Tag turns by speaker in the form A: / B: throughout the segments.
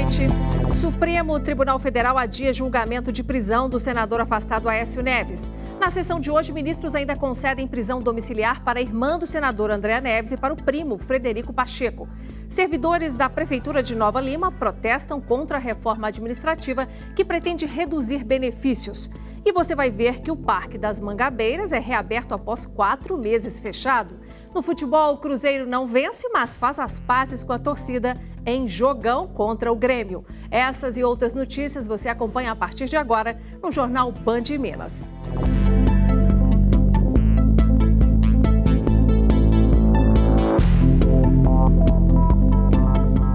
A: noite. Supremo Tribunal Federal adia julgamento de prisão do senador afastado Aécio Neves. Na sessão de hoje, ministros ainda concedem prisão domiciliar para a irmã do senador Andréa Neves e para o primo Frederico Pacheco. Servidores da Prefeitura de Nova Lima protestam contra a reforma administrativa que pretende reduzir benefícios. E você vai ver que o Parque das Mangabeiras é reaberto após 4 meses fechado. No futebol, o Cruzeiro não vence, mas faz as pazes com a torcida em jogão contra o Grêmio. Essas e outras notícias você acompanha a partir de agora no Jornal Band Minas.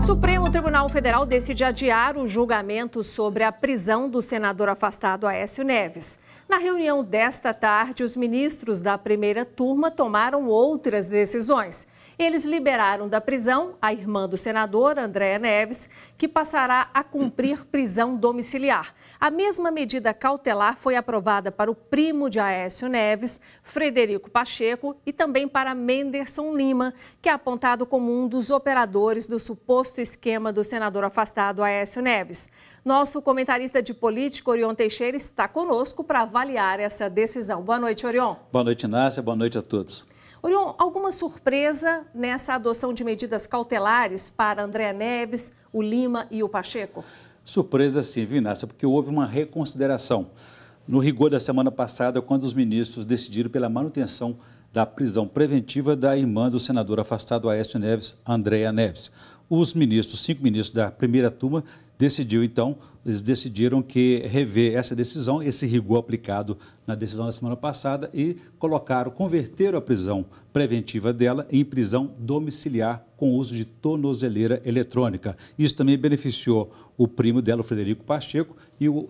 A: Supremo Tribunal Federal decide adiar o julgamento sobre a prisão do senador afastado Aécio Neves. Na reunião desta tarde, os ministros da primeira turma tomaram outras decisões. Eles liberaram da prisão a irmã do senador, Andréa Neves, que passará a cumprir prisão domiciliar. A mesma medida cautelar foi aprovada para o primo de Aécio Neves, Frederico Pacheco, e também para Menderson Lima, que é apontado como um dos operadores do suposto esquema do senador afastado Aécio Neves. Nosso comentarista de política, Orion Teixeira, está conosco para avaliar essa decisão. Boa noite, Orion.
B: Boa noite, Inácia. Boa noite a todos.
A: Orion, alguma surpresa nessa adoção de medidas cautelares para Andréa Neves, o Lima e o Pacheco?
B: Surpresa sim, viu, Inácia, porque houve uma reconsideração. No rigor da semana passada, quando os ministros decidiram pela manutenção da prisão preventiva da irmã do senador afastado Aécio Neves, Andréa Neves. Os ministros, 5 ministros da primeira turma, eles decidiram que rever essa decisão, esse rigor aplicado na decisão da semana passada e converteram a prisão preventiva dela em prisão domiciliar com uso de tornozeleira eletrônica. Isso também beneficiou o primo dela, o Frederico Pacheco, e o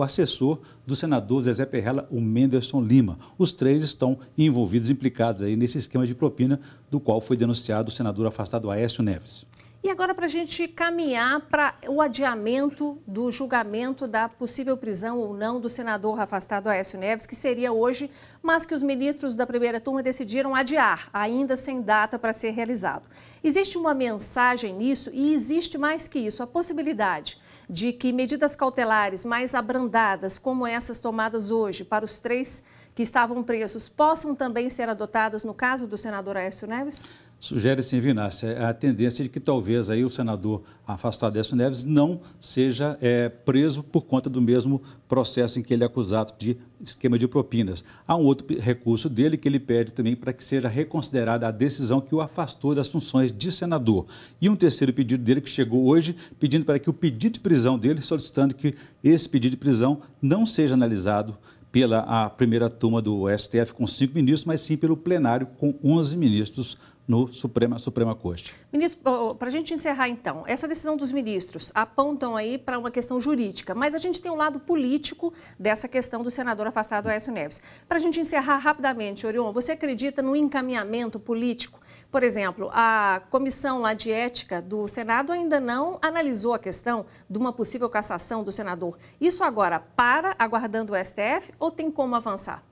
B: assessor do senador Zezé Perrella, o Menderson Lima. Os 3 estão envolvidos, implicados aí nesse esquema de propina do qual foi denunciado o senador afastado Aécio Neves.
A: E agora, para a gente caminhar para o adiamento do julgamento da possível prisão ou não do senador afastado Aécio Neves, que seria hoje, mas que os ministros da primeira turma decidiram adiar, ainda sem data para ser realizado. Existe uma mensagem nisso e existe mais que isso, a possibilidade de que medidas cautelares mais abrandadas, como essas tomadas hoje para os 3 que estavam presos, possam também ser adotadas no caso do senador Aécio Neves?
B: Sugere-se, Vinácia, a tendência de que talvez aí o senador afastado Aécio Neves não seja preso por conta do mesmo processo em que ele é acusado de esquema de propinas. Há um outro recurso dele que ele pede também para que seja reconsiderada a decisão que o afastou das funções de senador. E um terceiro pedido dele que chegou hoje, pedindo para que o pedido de prisão dele, solicitando que esse pedido de prisão não seja analisado pela primeira turma do STF com 5 ministros, mas sim pelo plenário com 11 ministros no Suprema Corte.
A: Ministro, para a gente encerrar então, essa decisão dos ministros apontam aí para uma questão jurídica, mas a gente tem um lado político dessa questão do senador afastado Aécio Neves. Para a gente encerrar rapidamente, Orion, você acredita no encaminhamento político? Por exemplo, a comissão lá de ética do Senado ainda não analisou a questão de uma possível cassação do senador. Isso agora para aguardando o STF ou tem como avançar?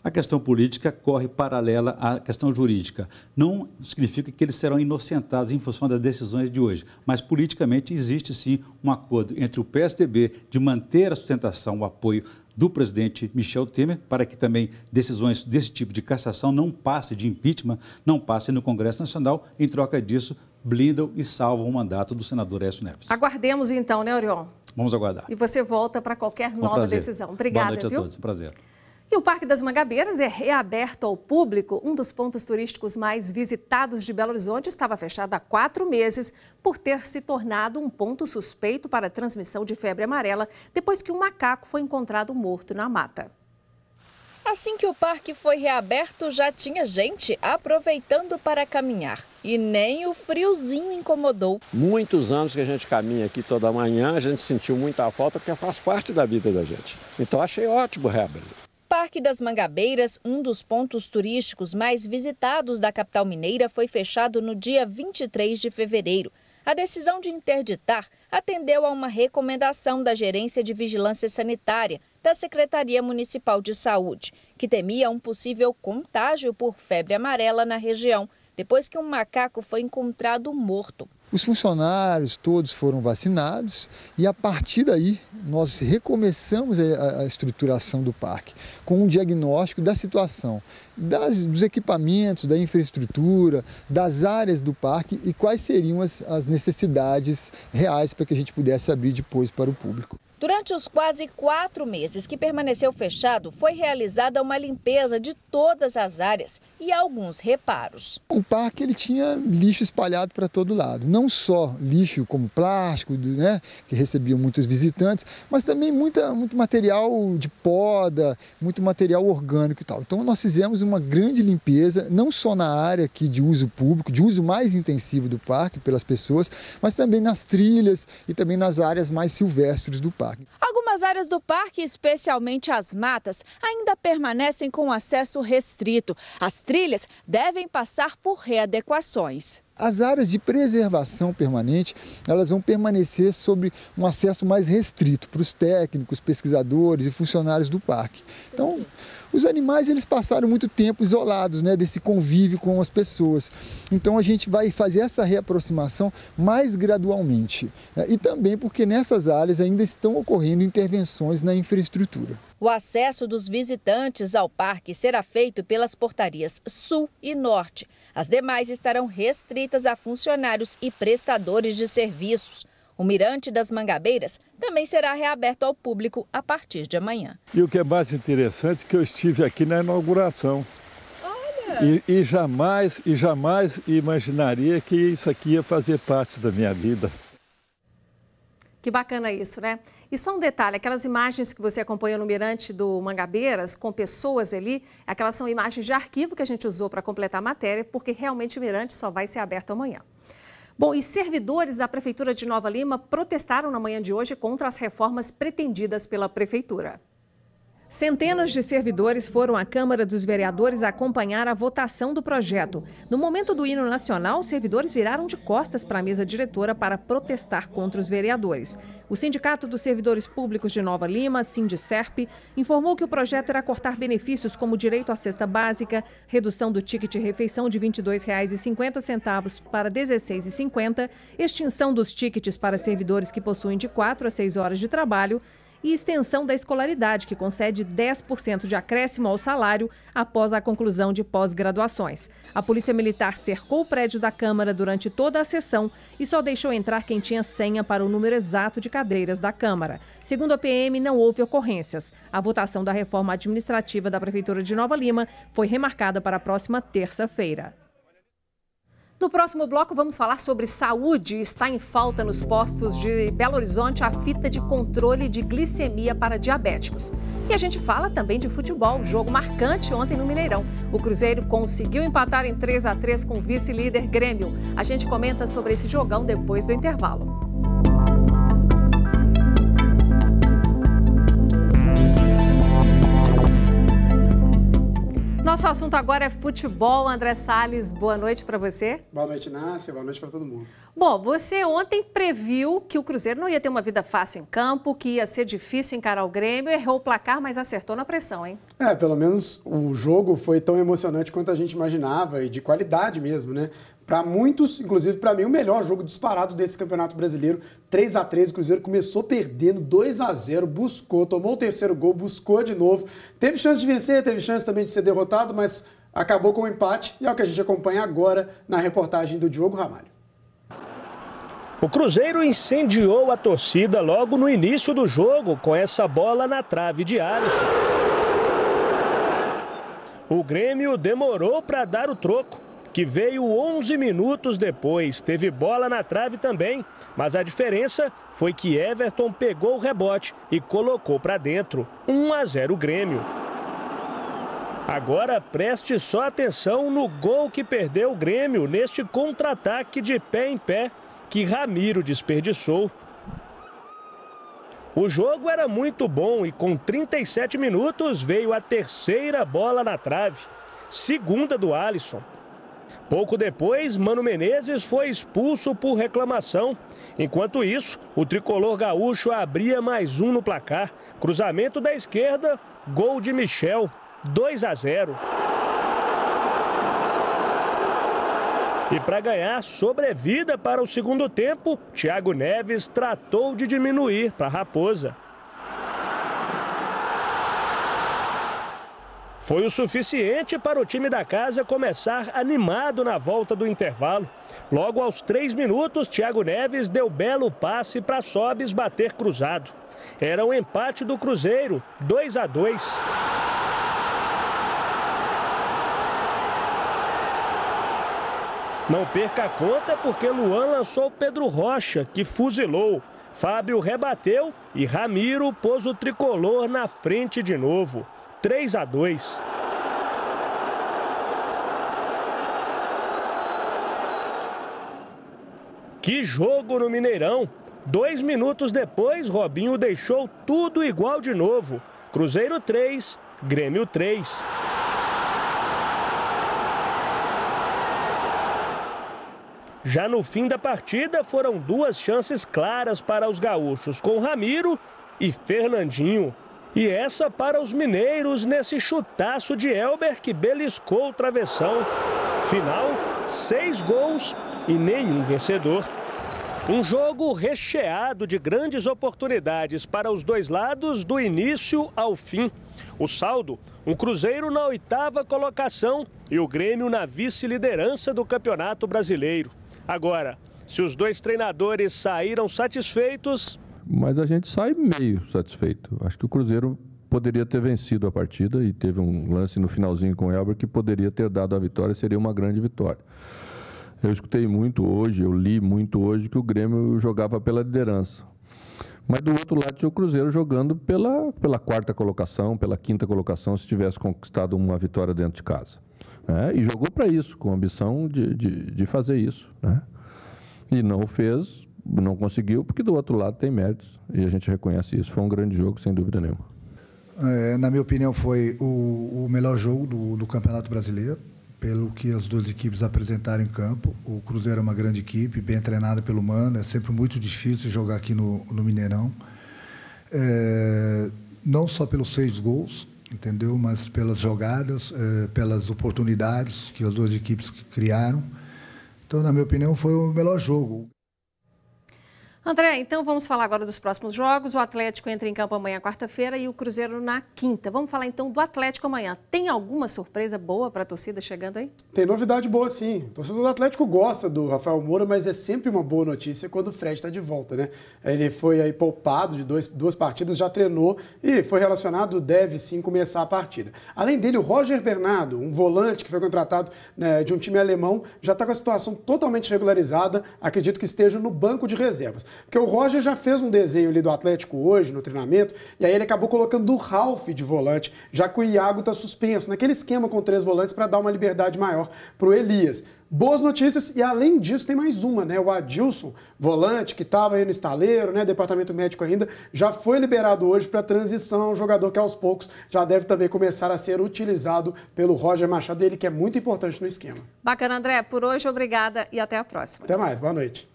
B: A questão política corre paralela à questão jurídica. Não significa que eles serão inocentados em função das decisões de hoje, mas politicamente existe sim um acordo entre o PSDB de manter a sustentação, o apoio do presidente Michel Temer, para que também decisões desse tipo de cassação não passem, de impeachment, não passem no Congresso Nacional. Em troca disso, blindam e salvam o mandato do senador Aécio Neves.
A: Aguardemos então, né, Orion?
B: Vamos aguardar.
A: E você volta para qualquer nova decisão. Obrigada,
B: Boa noite a
A: viu?
B: todos, prazer.
A: E o Parque das Mangabeiras é reaberto ao público. Um dos pontos turísticos mais visitados de Belo Horizonte estava fechado há 4 meses por ter se tornado um ponto suspeito para a transmissão de febre amarela depois que um macaco foi encontrado morto na mata.
C: Assim que o parque foi reaberto, já tinha gente aproveitando para caminhar. E nem o friozinho incomodou.
D: Muitos anos que a gente caminha aqui toda manhã, a gente sentiu muita falta porque faz parte da vida da gente. Então achei ótimo reabrir.
C: Parque das Mangabeiras, um dos pontos turísticos mais visitados da capital mineira, foi fechado no dia 23 de fevereiro. A decisão de interditar atendeu a uma recomendação da Gerência de Vigilância Sanitária da Secretaria Municipal de Saúde, que temia um possível contágio por febre amarela na região, depois que um macaco foi encontrado morto.
E: Os funcionários todos foram vacinados e a partir daí nós recomeçamos a estruturação do parque com um diagnóstico da situação, dos equipamentos, da infraestrutura, das áreas do parque e quais seriam as necessidades reais para que a gente pudesse abrir depois para o público.
C: Durante os quase 4 meses que permaneceu fechado, foi realizada uma limpeza de todas as áreas e alguns reparos.
E: O parque ele tinha lixo espalhado para todo lado, não só lixo como plástico, né, que recebiam muitos visitantes, mas também muito material de poda, muito material orgânico e tal. Então nós fizemos uma grande limpeza, não só na área aqui de uso público, de uso mais intensivo do parque pelas pessoas, mas também nas trilhas e também nas áreas mais silvestres do parque.
C: Algumas áreas do parque, especialmente as matas, ainda permanecem com acesso restrito. As trilhas devem passar por readequações.
E: As áreas de preservação permanente, elas vão permanecer sob um acesso mais restrito para os técnicos, pesquisadores e funcionários do parque. Então, os animais eles passaram muito tempo isolados, né, desse convívio com as pessoas. Então a gente vai fazer essa reaproximação mais gradualmente. E também porque nessas áreas ainda estão ocorrendo intervenções na infraestrutura.
C: O acesso dos visitantes ao parque será feito pelas portarias Sul e Norte. As demais estarão restritas a funcionários e prestadores de serviços. O Mirante das Mangabeiras também será reaberto ao público a partir de amanhã.
F: E o que é mais interessante é que eu estive aqui na inauguração. Olha! E jamais imaginaria que isso aqui ia fazer parte da minha vida.
A: Que bacana isso, né? E só um detalhe, aquelas imagens que você acompanhou no Mirante do Mangabeiras, com pessoas ali, aquelas são imagens de arquivo que a gente usou para completar a matéria, porque realmente o Mirante só vai ser aberto amanhã. Bom, e servidores da Prefeitura de Nova Lima protestaram na manhã de hoje contra as reformas pretendidas pela Prefeitura. Centenas de servidores foram à Câmara dos Vereadores acompanhar a votação do projeto. No momento do hino nacional, os servidores viraram de costas para a mesa diretora para protestar contra os vereadores. O Sindicato dos Servidores Públicos de Nova Lima, Sindicerp, informou que o projeto irá cortar benefícios como direito à cesta básica, redução do ticket refeição de R$ 22,50 para R$ 16,50, extinção dos tickets para servidores que possuem de 4 a 6 horas de trabalho, e extensão da escolaridade, que concede 10% de acréscimo ao salário após a conclusão de pós-graduações. A Polícia Militar cercou o prédio da Câmara durante toda a sessão e só deixou entrar quem tinha senha para o número exato de cadeiras da Câmara. Segundo a PM, não houve ocorrências. A votação da reforma administrativa da Prefeitura de Nova Lima foi remarcada para a próxima terça-feira. No próximo bloco, vamos falar sobre saúde. Está em falta nos postos de Belo Horizonte a fita de controle de glicemia para diabéticos. E a gente fala também de futebol, jogo marcante ontem no Mineirão. O Cruzeiro conseguiu empatar em 3-3 com o vice-líder Grêmio. A gente comenta sobre esse jogão depois do intervalo. Nosso assunto agora é futebol. André Salles, boa noite para você.
G: Boa noite, Nácia. Boa noite para todo mundo.
A: Bom, você ontem previu que o Cruzeiro não ia ter uma vida fácil em campo, que ia ser difícil encarar o Grêmio, errou o placar, mas acertou na pressão, hein?
G: Pelo menos o jogo foi tão emocionante quanto a gente imaginava e de qualidade mesmo, né? Para muitos, inclusive para mim, o melhor jogo disparado desse Campeonato Brasileiro. 3-3, o Cruzeiro começou perdendo 2-0, buscou, tomou o terceiro gol, buscou de novo. Teve chance de vencer, teve chance também de ser derrotado, mas acabou com o empate e é o que a gente acompanha agora na reportagem do Diogo Ramalho.
H: O Cruzeiro incendiou a torcida logo no início do jogo com essa bola na trave de Alisson. O Grêmio demorou para dar o troco, que veio 11 minutos depois. Teve bola na trave também, mas a diferença foi que Everton pegou o rebote e colocou para dentro. 1-0 Grêmio. Agora preste só atenção no gol que perdeu o Grêmio neste contra-ataque de pé em pé que Ramiro desperdiçou. O jogo era muito bom e com 37 minutos veio a terceira bola na trave, segunda do Alisson. Pouco depois, Mano Menezes foi expulso por reclamação. Enquanto isso, o tricolor gaúcho abria mais um no placar. Cruzamento da esquerda, gol de Michel, 2-0. E para ganhar sobrevida para o segundo tempo, Thiago Neves tratou de diminuir para a Raposa. Foi o suficiente para o time da casa começar animado na volta do intervalo. Logo aos 3 minutos, Thiago Neves deu belo passe para Sobis bater cruzado. Era um empate do Cruzeiro, 2-2. Não perca a conta porque Luan lançou Pedro Rocha, que fuzilou. Fábio rebateu e Ramiro pôs o tricolor na frente de novo. 3-2. Que jogo no Mineirão! 2 minutos depois, Robinho deixou tudo igual de novo. Cruzeiro 3, Grêmio 3. Já no fim da partida, foram 2 chances claras para os gaúchos, com Ramiro e Fernandinho. E essa para os mineiros nesse chutaço de Elber que beliscou o travessão. Final, 6 gols e nenhum vencedor. Um jogo recheado de grandes oportunidades para os dois lados do início ao fim. O saldo, um Cruzeiro na 8ª colocação e o Grêmio na vice-liderança do Campeonato Brasileiro. Agora, se os dois treinadores saíram satisfeitos...
I: Mas a gente sai meio satisfeito. Acho que o Cruzeiro poderia ter vencido a partida e teve um lance no finalzinho com o Elber que poderia ter dado a vitória, seria uma grande vitória. Eu escutei muito hoje, eu li muito hoje que o Grêmio jogava pela liderança. Mas do outro lado tinha o Cruzeiro jogando pela 4ª colocação, pela 5ª colocação, se tivesse conquistado uma vitória dentro de casa. E jogou para isso, com a ambição de fazer isso. Né? E não o fez, não conseguiu, porque do outro lado tem méritos, e a gente reconhece isso. Foi um grande jogo, sem dúvida nenhuma.
J: Na minha opinião, foi o melhor jogo do Campeonato Brasileiro, pelo que as duas equipes apresentaram em campo. O Cruzeiro é uma grande equipe, bem treinada pelo Mano, é sempre muito difícil jogar aqui no Mineirão. Não só pelos 6 gols, entendeu? Mas pelas jogadas, pelas oportunidades que as duas equipes criaram. Então, na minha opinião, foi o melhor jogo.
A: André, então vamos falar agora dos próximos jogos. O Atlético entra em campo amanhã, quarta-feira, e o Cruzeiro na quinta. Vamos falar então do Atlético amanhã. Tem alguma surpresa boa para a torcida chegando aí?
G: Tem novidade boa, sim. O torcedor do Atlético gosta do Rafael Moura, mas é sempre uma boa notícia quando o Fred está de volta, né? Ele foi aí poupado de duas partidas, já treinou e foi relacionado, deve sim começar a partida. Além dele, o Roger Bernardo, um volante que foi contratado, né, de um time alemão, já está com a situação totalmente regularizada, acredito que esteja no banco de reservas. Porque o Roger já fez um desenho ali do Atlético hoje, no treinamento, e aí ele acabou colocando o Ralf de volante, já que o Iago está suspenso, naquele esquema com 3 volantes para dar uma liberdade maior para o Elias. Boas notícias, e além disso tem mais uma, né? O Adilson, volante, que estava aí no estaleiro, né? Departamento médico ainda, já foi liberado hoje para transição, um jogador que aos poucos já deve também começar a ser utilizado pelo Roger Machado, ele que é muito importante no esquema.
A: Bacana, André. Por hoje, obrigada e até a próxima.
G: Até mais, boa noite.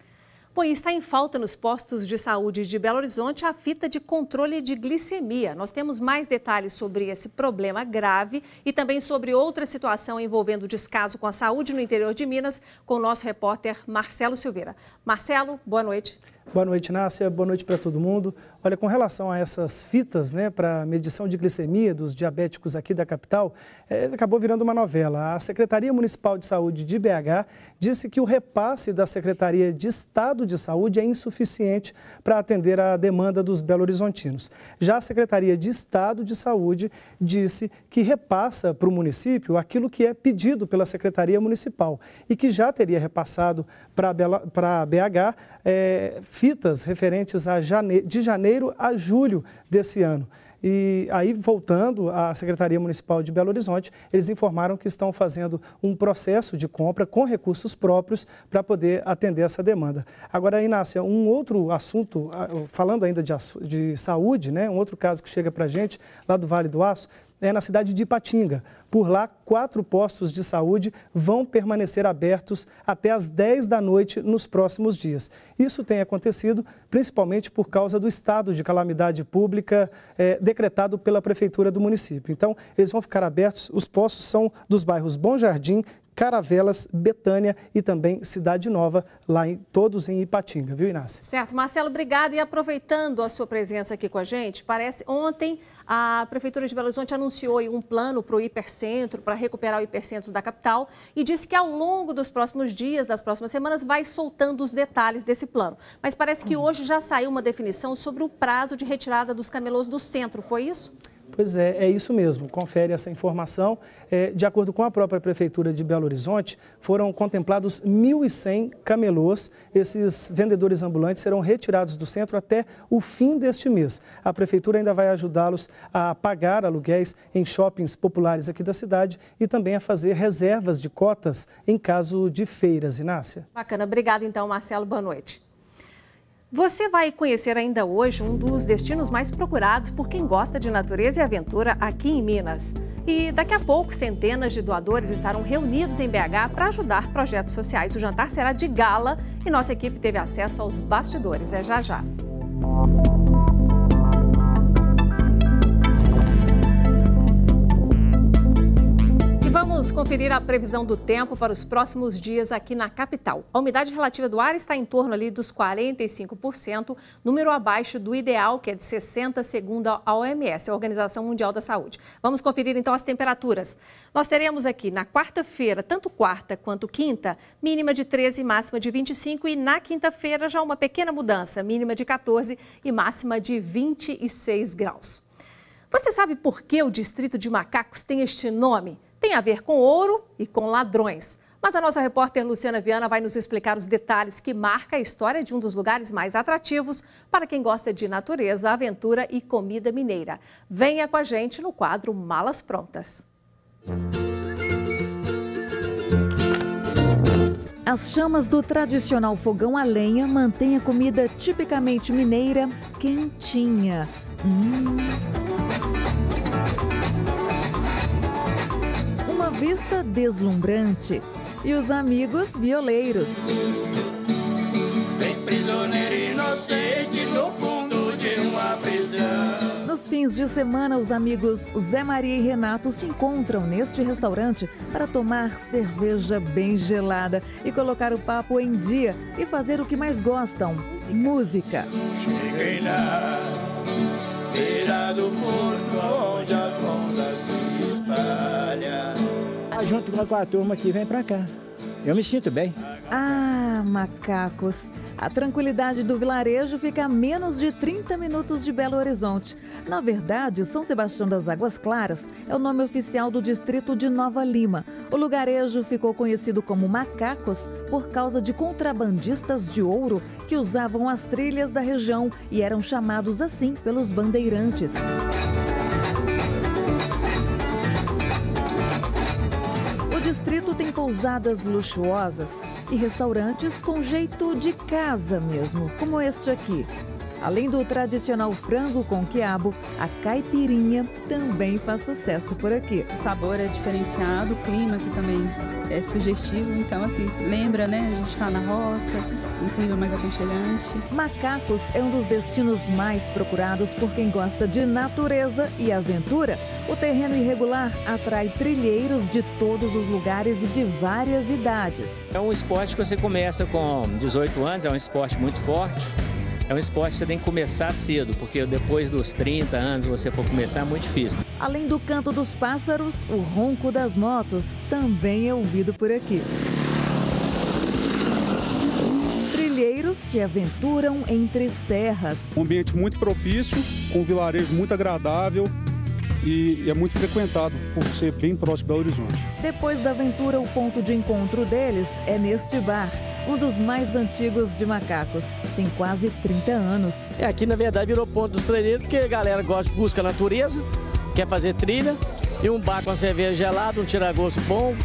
A: Bom, está em falta nos postos de saúde de Belo Horizonte a fita de controle de glicemia. Nós temos mais detalhes sobre esse problema grave e também sobre outra situação envolvendo descaso com a saúde no interior de Minas com o nosso repórter Marcelo Silveira. Marcelo, boa noite.
K: Boa noite, Nácia. Boa noite para todo mundo. Olha, com relação a essas fitas, né, para medição de glicemia dos diabéticos aqui da capital, acabou virando uma novela. A Secretaria Municipal de Saúde de BH disse que o repasse da Secretaria de Estado de Saúde é insuficiente para atender a demanda dos belo-horizontinos. Já a Secretaria de Estado de Saúde disse que repassa para o município aquilo que é pedido pela Secretaria Municipal e que já teria repassado para a BH fitas referentes de janeiro a julho desse ano. E aí, voltando à Secretaria Municipal de Belo Horizonte, eles informaram que estão fazendo um processo de compra com recursos próprios para poder atender essa demanda. Agora, Inácia, um outro assunto, falando ainda de saúde, né, um outro caso que chega para a gente, lá do Vale do Aço, é na cidade de Ipatinga. Por lá, 4 postos de saúde vão permanecer abertos até às 10 da noite nos próximos dias. Isso tem acontecido principalmente por causa do estado de calamidade pública decretado pela prefeitura do município. Então, eles vão ficar abertos, os postos são dos bairros Bom Jardim, Caravelas, Betânia e também Cidade Nova, todos em Ipatinga, viu, Inácia?
A: Certo. Marcelo, obrigada. E aproveitando a sua presença aqui com a gente, ontem a Prefeitura de Belo Horizonte anunciou um plano para o hipercentro, para recuperar o hipercentro da capital e disse que ao longo dos próximos dias, das próximas semanas, vai soltando os detalhes desse plano. Mas parece que hoje já saiu uma definição sobre o prazo de retirada dos camelôs do centro, foi isso?
K: Pois é isso mesmo. Confere essa informação. De acordo com a própria Prefeitura de Belo Horizonte, foram contemplados 1.100 camelôs. Esses vendedores ambulantes serão retirados do centro até o fim deste mês. A Prefeitura ainda vai ajudá-los a pagar aluguéis em shoppings populares aqui da cidade e também a fazer reservas de cotas em caso de feiras, Inácia.
A: Bacana. Obrigada, então, Marcelo. Boa noite. Você vai conhecer ainda hoje um dos destinos mais procurados por quem gosta de natureza e aventura aqui em Minas. E daqui a pouco, centenas de doadores estarão reunidos em BH para ajudar projetos sociais. O jantar será de gala e nossa equipe teve acesso aos bastidores. É já já. Vamos conferir a previsão do tempo para os próximos dias aqui na capital. A umidade relativa do ar está em torno ali dos 45%, número abaixo do ideal, que é de 60%, segundo a OMS, a Organização Mundial da Saúde. Vamos conferir então as temperaturas. Nós teremos aqui na quarta-feira, tanto quarta quanto quinta, mínima de 13 e máxima de 25, e na quinta-feira já uma pequena mudança, mínima de 14 e máxima de 26 graus. Você sabe por que o Distrito de Macacos tem este nome? Tem a ver com ouro e com ladrões. Mas a nossa repórter Luciana Viana vai nos explicar os detalhes que marcam a história de um dos lugares mais atrativos para quem gosta de natureza, aventura e comida mineira. Venha com a gente no quadro Malas Prontas.
L: As chamas do tradicional fogão a lenha mantêm a comida tipicamente mineira quentinha. Uma vista deslumbrante e os amigos violeiros. Tem prisioneiro inocente no fundo de uma prisão. Nos fins de semana, os amigos Zé Maria e Renato se encontram neste restaurante para tomar cerveja bem gelada e colocar o papo em dia e fazer o que mais gostam, música. Cheguei lá, beira do porto, onde a onda se espalha.
M: Junto com a turma que vem pra cá. Eu me sinto bem.
L: Ah, Macacos. A tranquilidade do vilarejo fica a menos de 30 minutos de Belo Horizonte. Na verdade, São Sebastião das Águas Claras é o nome oficial do distrito de Nova Lima. O lugarejo ficou conhecido como Macacos por causa de contrabandistas de ouro que usavam as trilhas da região e eram chamados assim pelos bandeirantes. O distrito tem pousadas luxuosas e restaurantes com jeito de casa mesmo, como este aqui. Além do tradicional frango com quiabo, a caipirinha também faz sucesso por aqui.
N: O sabor é diferenciado, o clima aqui também é sugestivo, então assim, lembra, né? A gente está na roça, um clima mais aconchegante.
L: Macacos é um dos destinos mais procurados por quem gosta de natureza e aventura. O terreno irregular atrai trilheiros de todos os lugares e de várias idades.
O: É um esporte que você começa com 18 anos, é um esporte muito forte. É um esporte que você tem que começar cedo, porque depois dos 30 anos você for começar é muito difícil.
L: Além do canto dos pássaros, o ronco das motos também é ouvido por aqui. Trilheiros se aventuram entre serras.
P: Um ambiente muito propício, com um vilarejo muito agradável e é muito frequentado por ser bem próximo de Belo Horizonte.
L: Depois da aventura, o ponto de encontro deles é neste bar. Um dos mais antigos de Macacos. Tem quase 30 anos.
Q: Aqui, na verdade, virou ponto dos trilheiros, porque a galera busca a natureza, quer fazer trilha, e um bar com a cerveja gelada, um tira-gosto bom,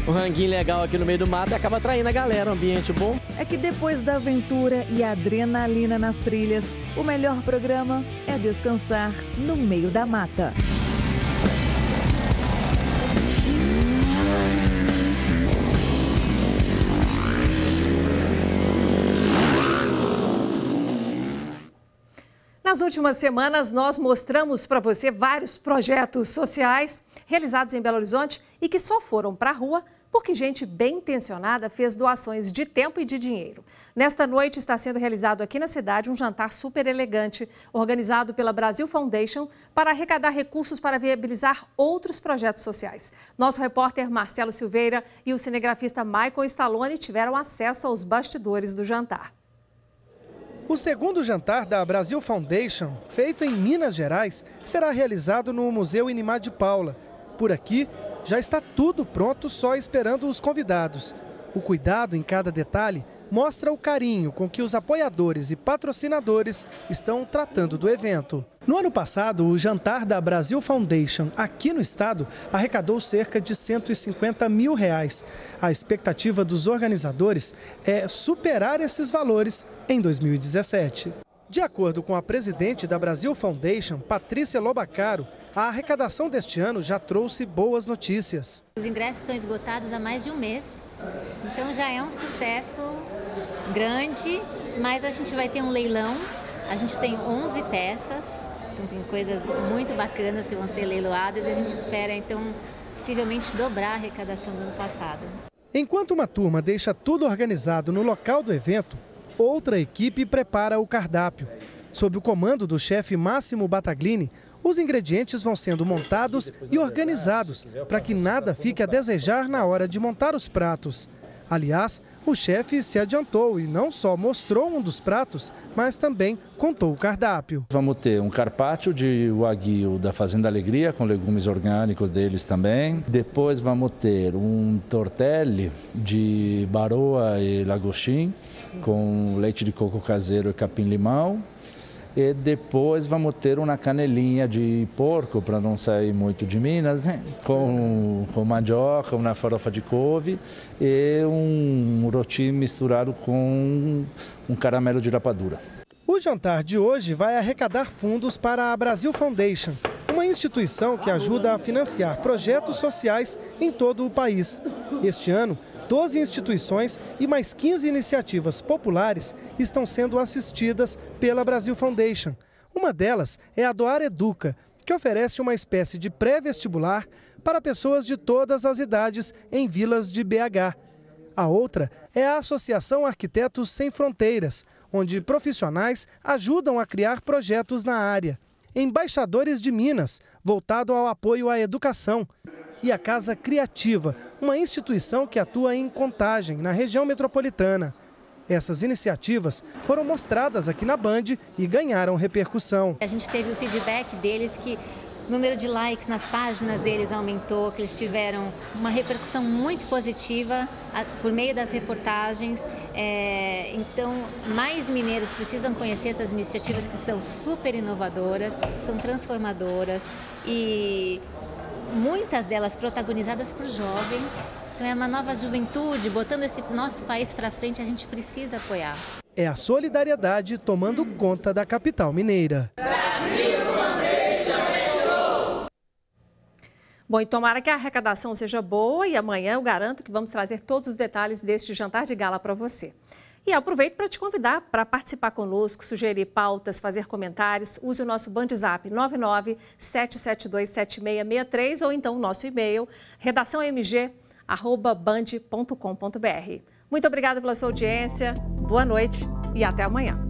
Q: um ranguinho legal aqui no meio do mato, acaba atraindo a galera, um ambiente bom.
L: É que depois da aventura e adrenalina nas trilhas, o melhor programa é descansar no meio da mata.
A: Nas últimas semanas, nós mostramos para você vários projetos sociais realizados em Belo Horizonte e que só foram para a rua porque gente bem intencionada fez doações de tempo e de dinheiro. Nesta noite está sendo realizado aqui na cidade um jantar super elegante, organizado pela Brasil Foundation, para arrecadar recursos para viabilizar outros projetos sociais. Nosso repórter Marcelo Silveira e o cinegrafista Michael Stallone tiveram acesso aos bastidores do jantar.
K: O segundo jantar da Brasil Foundation, feito em Minas Gerais, será realizado no Museu Inimar de Paula. Por aqui, já está tudo pronto, só esperando os convidados. O cuidado em cada detalhe mostra o carinho com que os apoiadores e patrocinadores estão tratando do evento. No ano passado, o jantar da Brasil Foundation aqui no estado arrecadou cerca de R$150 mil. A expectativa dos organizadores é superar esses valores em 2017. De acordo com a presidente da Brasil Foundation, Patrícia Lobacaro, a arrecadação deste ano já trouxe boas notícias.
R: Os ingressos estão esgotados há mais de um mês, então já é um sucesso grande, mas a gente vai ter um leilão, a gente tem 11 peças, então tem coisas muito bacanas que vão ser leiloadas e a gente espera então possivelmente dobrar a arrecadação do ano passado.
K: Enquanto uma turma deixa tudo organizado no local do evento, outra equipe prepara o cardápio. Sob o comando do chefe Máximo Battaglini, os ingredientes vão sendo montados e organizados para que nada fique a desejar na hora de montar os pratos. Aliás, o chefe se adiantou e não só mostrou um dos pratos, mas também contou o cardápio.
S: Vamos ter um carpaccio de wagyu da Fazenda Alegria, com legumes orgânicos deles também. Depois vamos ter um tortelli de baroa e lagostim, com leite de coco caseiro e capim-limão. E depois vamos ter uma canelinha de porco, para não sair muito de Minas, né? com mandioca, uma farofa de couve e um roti misturado com um caramelo de rapadura.
K: O jantar de hoje vai arrecadar fundos para a Brasil Foundation, uma instituição que ajuda a financiar projetos sociais em todo o país. Este ano, 12 instituições e mais 15 iniciativas populares estão sendo assistidas pela Brasil Foundation. Uma delas é a Doar Educa, que oferece uma espécie de pré-vestibular para pessoas de todas as idades em vilas de BH. A outra é a Associação Arquitetos Sem Fronteiras, onde profissionais ajudam a criar projetos na área. Embaixadores de Minas, voltado ao apoio à educação. E a Casa Criativa, uma instituição que atua em Contagem, na região metropolitana. Essas iniciativas foram mostradas aqui na Band e ganharam repercussão.
R: A gente teve o feedback deles que o número de likes nas páginas deles aumentou, que eles tiveram uma repercussão muito positiva por meio das reportagens. Então, mais mineiros precisam conhecer essas iniciativas que são super inovadoras, são transformadoras e muitas delas protagonizadas por jovens. Então é uma nova juventude, botando esse nosso país para frente, a gente precisa apoiar.
K: É a solidariedade tomando conta da capital mineira.
A: Brasil Foundation é show! Bom, e tomara que a arrecadação seja boa e amanhã eu garanto que vamos trazer todos os detalhes deste jantar de gala para você. E aproveito para te convidar para participar conosco, sugerir pautas, fazer comentários. Use o nosso BandZap 997727663 ou então o nosso e-mail redaçãomg@band.com.br. Muito obrigada pela sua audiência, boa noite e até amanhã.